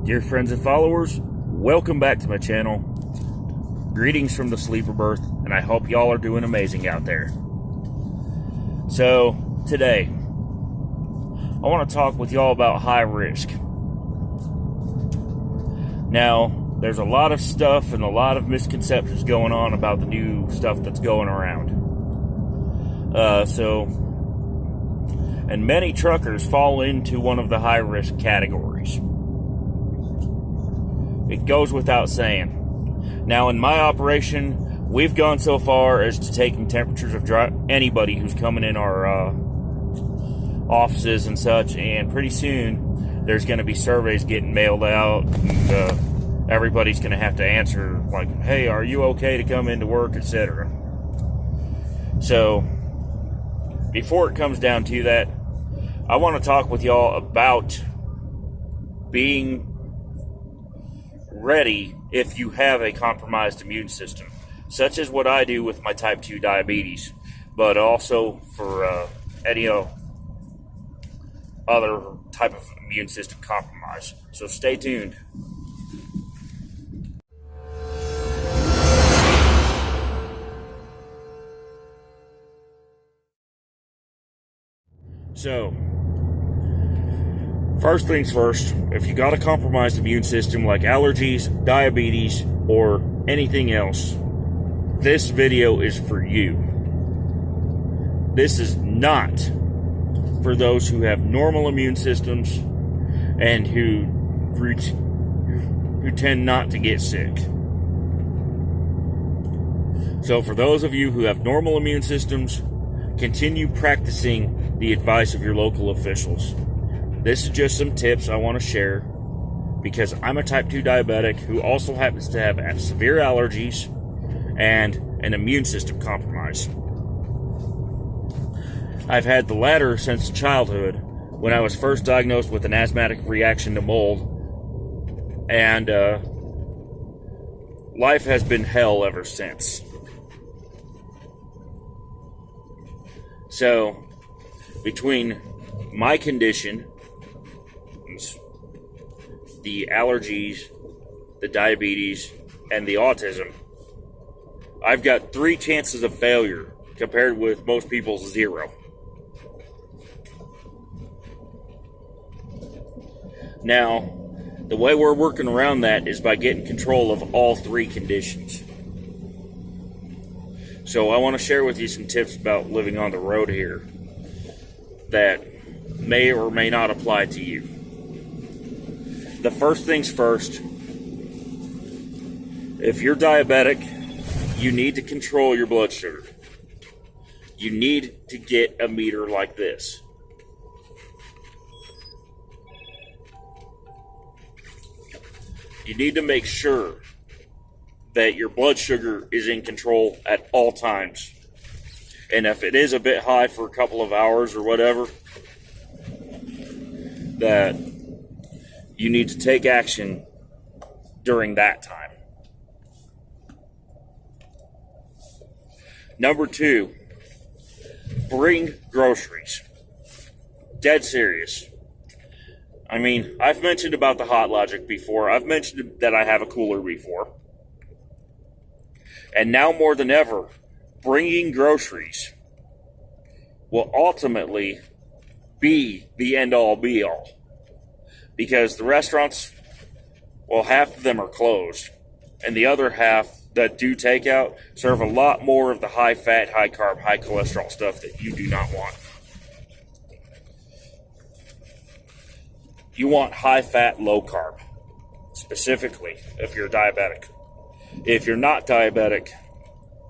Dear friends and followers, welcome back to my channel. Greetings from the sleeper berth, and I hope y'all are doing amazing out there. So, today, I want to talk with y'all about high risk. Now, there's a lot of stuff and a lot of misconceptions going on about the new stuff that's going around. And many truckers fall into one of the high risk categories. It goes without saying. Now, in my operation, we've gone so far as to taking temperatures of anybody who's coming in our offices and such, and pretty soon there's going to be surveys getting mailed out, and everybody's going to have to answer, like, hey, are you okay to come into work, etc. So, before it comes down to that, I want to talk with y'all about being ready if you have a compromised immune system, such as what I do with my type 2 diabetes, but also for any other type of immune system compromise. So stay tuned. So, first things first, if you got a compromised immune system like allergies, diabetes, or anything else, this video is for you. This is not for those who have normal immune systems and who tend not to get sick. So for those of you who have normal immune systems, continue practicing the advice of your local officials. This is just some tips I want to share because I'm a type 2 diabetic who also happens to have severe allergies and an immune system compromise. I've had the latter since childhood when I was first diagnosed with an asthmatic reaction to mold, and life has been hell ever since. So, between my condition, the allergies, the diabetes, and the autism, I've got 3 chances of failure compared with most people's 0. Now, the way we're working around that is by getting control of all 3 conditions. So I want to share with you some tips about living on the road here that may or may not apply to you. The first things first, if you're diabetic, you need to control your blood sugar. You need to get a meter like this. You need to make sure that your blood sugar is in control at all times. And if it is a bit high for a couple of hours or whatever, that you need to take action during that time. Number 2, bring groceries. Dead serious. I mean, I've mentioned about the Hot Logic before. I've mentioned that I have a cooler before. And now more than ever, bringing groceries will ultimately be the end-all be-all. Because the restaurants, well, half of them are closed. And the other half that do takeout serve a lot more of the high-fat, high-carb, high-cholesterol stuff that you do not want. You want high-fat, low-carb, specifically if you're diabetic. If you're not diabetic,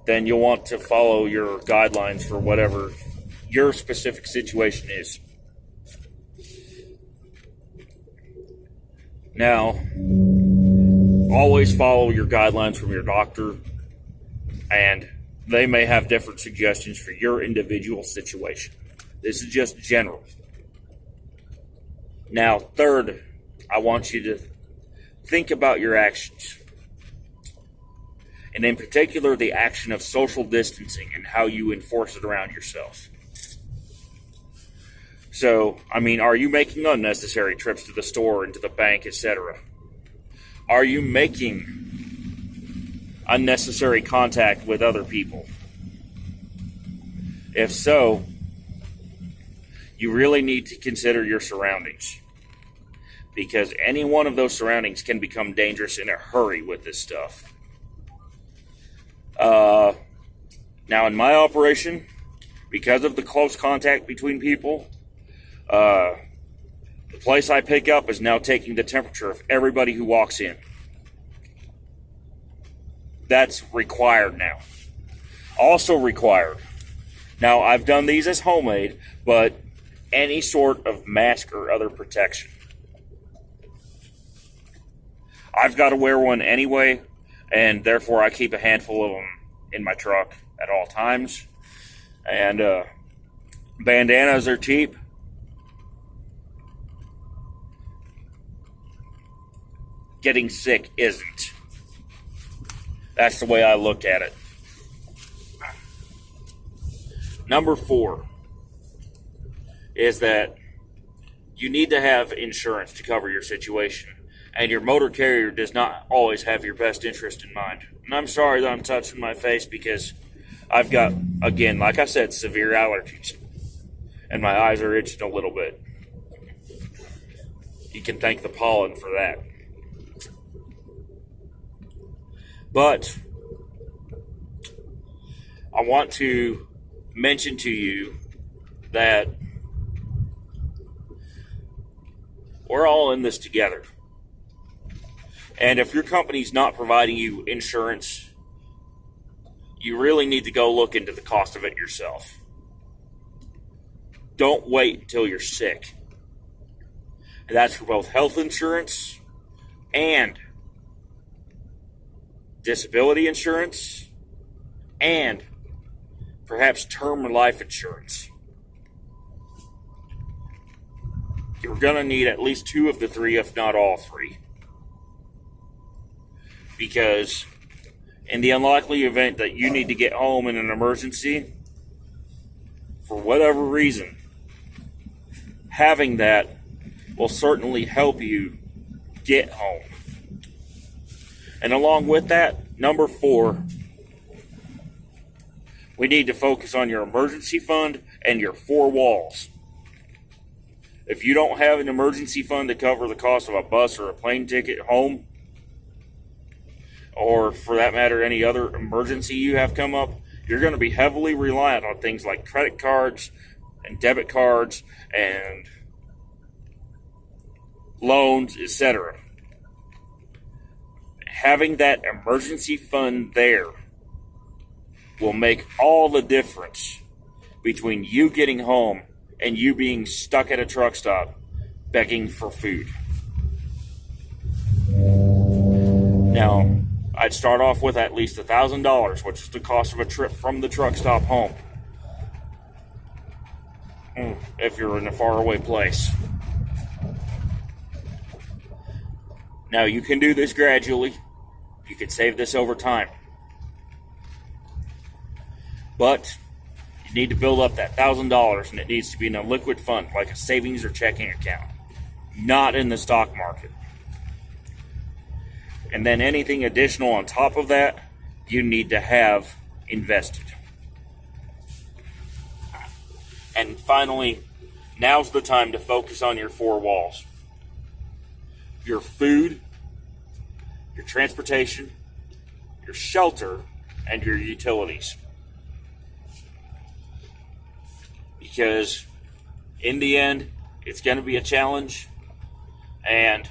then you'll want to follow your guidelines for whatever your specific situation is. Now, always follow your guidelines from your doctor, and they may have different suggestions for your individual situation. This is just general. Now, third, I want you to think about your actions. And in particular, the action of social distancing and how you enforce it around yourself. So, I mean, are you making unnecessary trips to the store and to the bank, etc.? Are you making unnecessary contact with other people? If so, you really need to consider your surroundings, because any one of those surroundings can become dangerous in a hurry with this stuff. Now, in my operation, because of the close contact between people, the place I pick up is now taking the temperature of everybody who walks in. That's required now. Also required. Now, I've done these as homemade, but any sort of mask or other protection. I've got to wear one anyway, and therefore I keep a handful of them in my truck at all times. And bandanas are cheap. Getting sick isn't. That's the way I look at it. Number 4 is that you need to have insurance to cover your situation. And your motor carrier does not always have your best interest in mind. And I'm sorry that I'm touching my face because I've got, again, like I said, severe allergies. And my eyes are itching a little bit. You can thank the pollen for that. But I want to mention to you that we're all in this together. And if your company's not providing you insurance, you really need to go look into the cost of it yourself. Don't wait until you're sick. And that's for both health insurance and disability insurance and perhaps term life insurance. You're going to need at least 2 of the 3, if not all 3. Because in the unlikely event that you need to get home in an emergency, for whatever reason, having that will certainly help you get home. And along with that, number 4, we need to focus on your emergency fund and your 4 walls. If you don't have an emergency fund to cover the cost of a bus or a plane ticket home, or for that matter, any other emergency you have come up, you're going to be heavily reliant on things like credit cards and debit cards and loans, etc. Having that emergency fund there will make all the difference between you getting home and you being stuck at a truck stop begging for food. Now, I'd start off with at least $1,000, which is the cost of a trip from the truck stop home. If you're in a faraway place. Now, you can do this gradually. You can save this over time. But you need to build up that $1,000, and it needs to be in a liquid fund, like a savings or checking account, not in the stock market. And then anything additional on top of that, you need to have invested. And finally, now's the time to focus on your 4 walls. Your food, your transportation, your shelter, and your utilities. Because in the end, it's going to be a challenge, and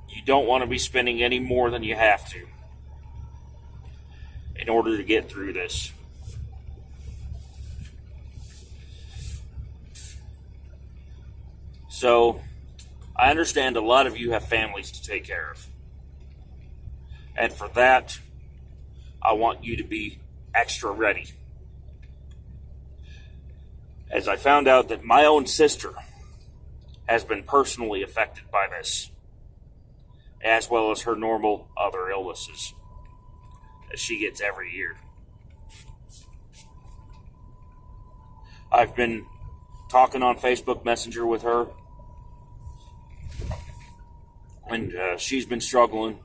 you don't want to be spending any more than you have to in order to get through this. So, I understand a lot of you have families to take care of. And for that, I want you to be extra ready. As I found out that my own sister has been personally affected by this, as well as her normal other illnesses that she gets every year. I've been talking on Facebook Messenger with her, and she's been struggling.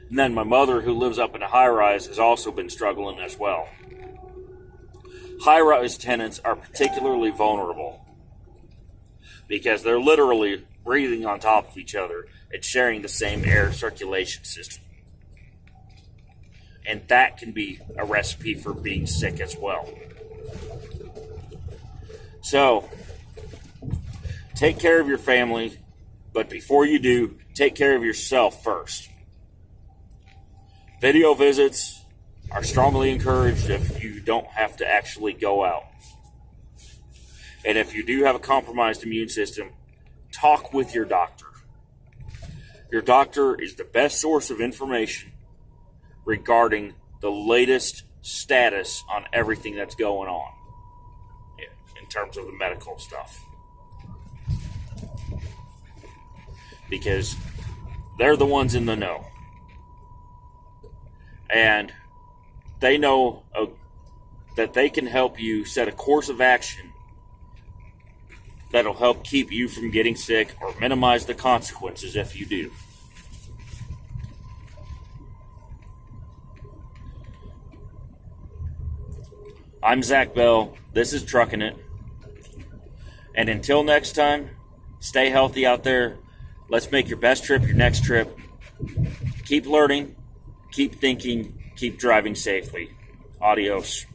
And then my mother, who lives up in a high-rise, has also been struggling as well. High-rise tenants are particularly vulnerable because they're literally breathing on top of each other and sharing the same air circulation system. And that can be a recipe for being sick as well. So, take care of your family, but before you do, take care of yourself first. Video visits are strongly encouraged if you don't have to actually go out. And if you do have a compromised immune system, talk with your doctor. Your doctor is the best source of information regarding the latest status on everything that's going on in terms of the medical stuff. Because they're the ones in the know. And they know that they can help you set a course of action that'll help keep you from getting sick or minimize the consequences if you do. I'm Zach Bell. This is Truckin' It. And until next time, stay healthy out there. Let's make your best trip your next trip. Keep learning. Keep thinking, keep driving safely. Adios.